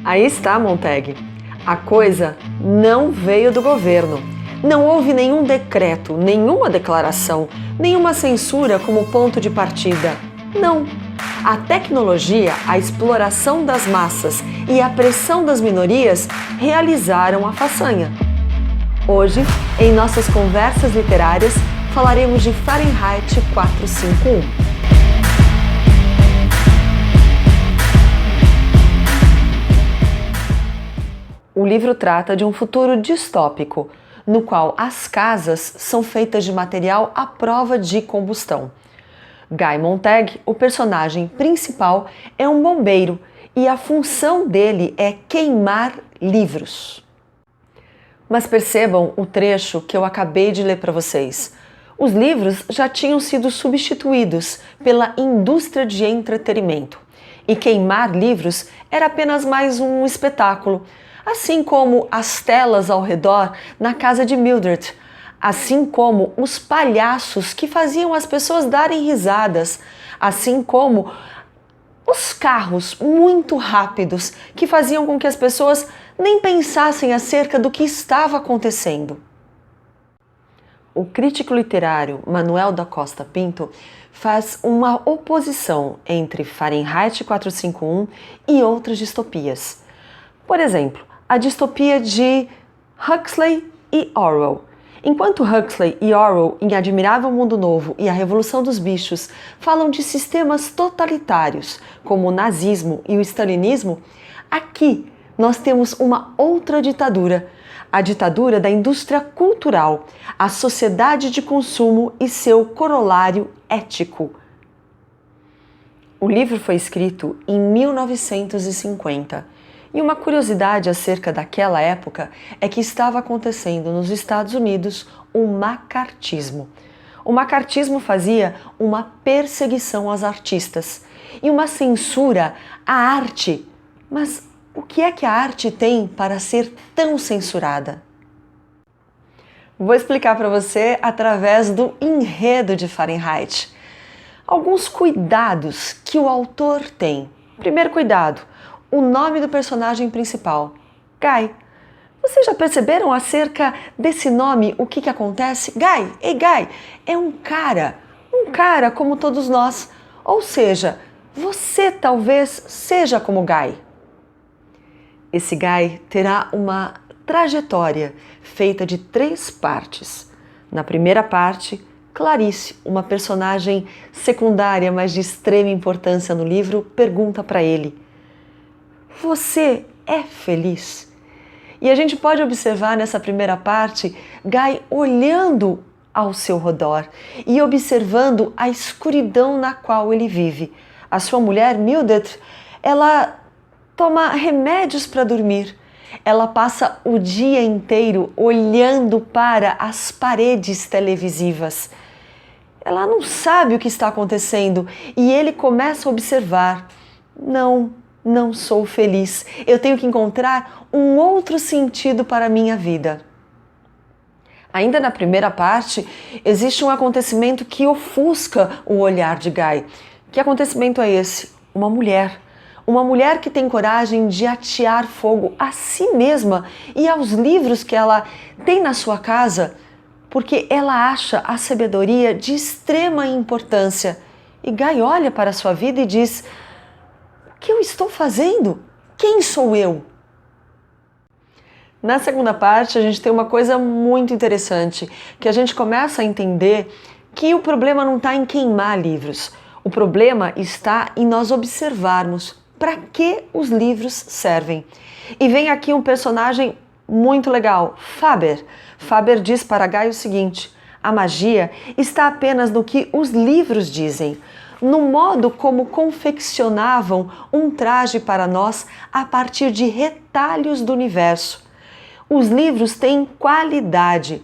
Aí está, Montag. A coisa não veio do governo. Não houve nenhum decreto, nenhuma declaração, nenhuma censura como ponto de partida. Não. A tecnologia, a exploração das massas e a pressão das minorias realizaram a façanha. Hoje, em nossas conversas literárias, falaremos de Fahrenheit 451. O livro trata de um futuro distópico, no qual as casas são feitas de material à prova de combustão. Guy Montag, o personagem principal, é um bombeiro e a função dele é queimar livros. Mas percebam o trecho que eu acabei de ler para vocês. Os livros já tinham sido substituídos pela indústria de entretenimento e queimar livros era apenas mais um espetáculo, assim como as telas ao redor na casa de Mildred, assim como os palhaços que faziam as pessoas darem risadas, assim como os carros muito rápidos que faziam com que as pessoas nem pensassem acerca do que estava acontecendo. O crítico literário Manuel da Costa Pinto faz uma oposição entre Fahrenheit 451 e outras distopias. Por exemplo, a distopia de Huxley e Orwell. Enquanto Huxley e Orwell, em Admirável Mundo Novo e A Revolução dos Bichos, falam de sistemas totalitários, como o nazismo e o stalinismo, aqui nós temos uma outra ditadura, a ditadura da indústria cultural, a sociedade de consumo e seu corolário ético. O livro foi escrito em 1950. E uma curiosidade acerca daquela época é que estava acontecendo nos Estados Unidos o macartismo. O macartismo fazia uma perseguição aos artistas e uma censura à arte. Mas o que é que a arte tem para ser tão censurada? Vou explicar para você através do enredo de Fahrenheit. Alguns cuidados que o autor tem. Primeiro cuidado: o nome do personagem principal, Guy. Vocês já perceberam acerca desse nome o que acontece? Guy, ei Guy, é um cara como todos nós. Ou seja, você talvez seja como Guy. Esse Guy terá uma trajetória feita de 3 partes. Na primeira parte, Clarice, uma personagem secundária, mas de extrema importância no livro, pergunta para ele: você é feliz? E a gente pode observar nessa primeira parte Guy olhando ao seu redor e observando a escuridão na qual ele vive. A sua mulher, Mildred, ela toma remédios para dormir. Ela passa o dia inteiro olhando para as paredes televisivas. Ela não sabe o que está acontecendo e ele começa a observar. Não sou feliz. Eu tenho que encontrar um outro sentido para a minha vida. Ainda na primeira parte, existe um acontecimento que ofusca o olhar de Guy. Que acontecimento é esse? Uma mulher que tem coragem de atear fogo a si mesma e aos livros que ela tem na sua casa, porque ela acha a sabedoria de extrema importância. E Guy olha para a sua vida e diz: o que eu estou fazendo? Quem sou eu? Na segunda parte, a gente tem uma coisa muito interessante, que a gente começa a entender que o problema não está em queimar livros. O problema está em nós observarmos para que os livros servem. E vem aqui um personagem muito legal, Faber. Faber diz para Guy o seguinte: a magia está apenas no que os livros dizem, no modo como confeccionavam um traje para nós a partir de retalhos do universo. Os livros têm qualidade.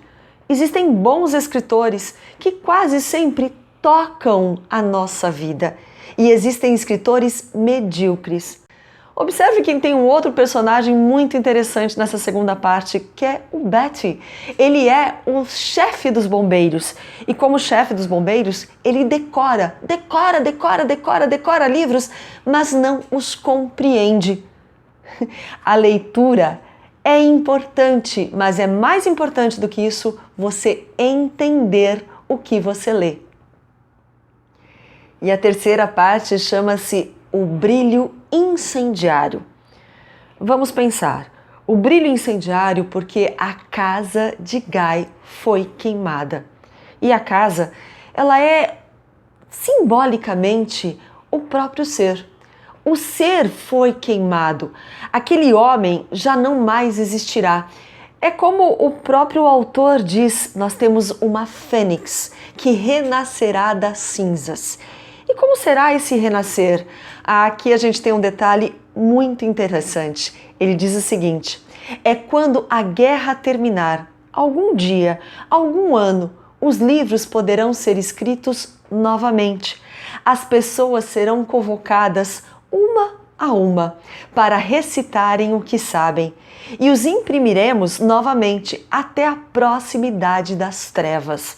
Existem bons escritores que quase sempre tocam a nossa vida e existem escritores medíocres. Observe que tem um outro personagem muito interessante nessa segunda parte, que é o Betty. Ele é o chefe dos bombeiros. E como chefe dos bombeiros, ele decora livros, mas não os compreende. A leitura é importante, mas é mais importante do que isso você entender o que você lê. E a terceira parte chama-se o brilho incendiário. Vamos pensar, o brilho incendiário porque a casa de Guy foi queimada. E a casa, ela é simbolicamente o próprio ser. O ser foi queimado. Aquele homem já não mais existirá. É como o próprio autor diz, nós temos uma fênix que renascerá das cinzas. E como será esse renascer? Aqui a gente tem um detalhe muito interessante. Ele diz o seguinte: é quando a guerra terminar, algum dia, algum ano, os livros poderão ser escritos novamente. As pessoas serão convocadas uma a uma para recitarem o que sabem e os imprimiremos novamente até a próxima idade das trevas.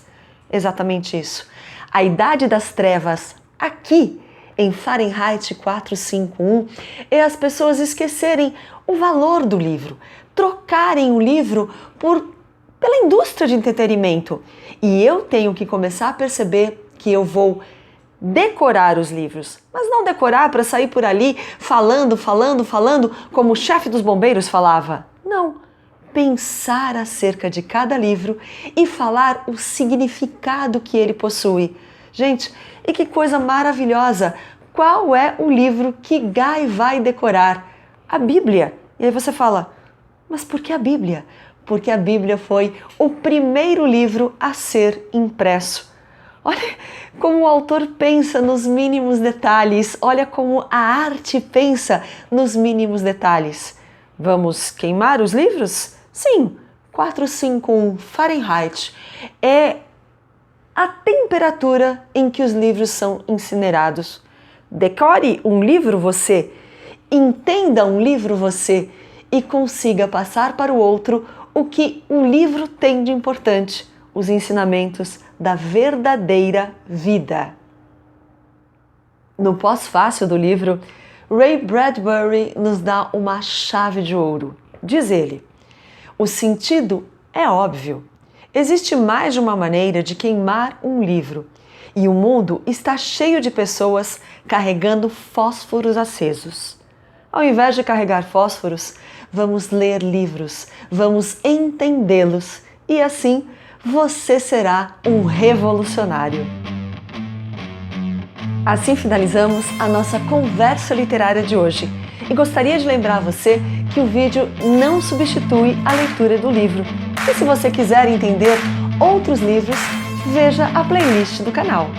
Exatamente isso. A idade das trevas aqui em Fahrenheit 451 é as pessoas esquecerem o valor do livro, trocarem o livro pela indústria de entretenimento. E eu tenho que começar a perceber que eu vou decorar os livros, mas não decorar para sair por ali falando como o chefe dos bombeiros falava. Não, pensar acerca de cada livro e falar o significado que ele possui. Gente, e que coisa maravilhosa! Qual é o livro que Guy vai decorar? A Bíblia. E aí você fala, mas por que a Bíblia? Porque a Bíblia foi o primeiro livro a ser impresso. Olha como o autor pensa nos mínimos detalhes, olha como a arte pensa nos mínimos detalhes. Vamos queimar os livros? Sim, 451 Fahrenheit é a temperatura em que os livros são incinerados. Decore um livro você, entenda um livro você e consiga passar para o outro o que o livro tem de importante, os ensinamentos da verdadeira vida. No pós-fácil do livro, Ray Bradbury nos dá uma chave de ouro. Diz ele: o sentido é óbvio. Existe mais de uma maneira de queimar um livro e o mundo está cheio de pessoas carregando fósforos acesos. Ao invés de carregar fósforos, vamos ler livros, vamos entendê-los e assim você será um revolucionário. Assim finalizamos a nossa conversa literária de hoje e gostaria de lembrar você que o vídeo não substitui a leitura do livro. E se você quiser entender outros livros, veja a playlist do canal.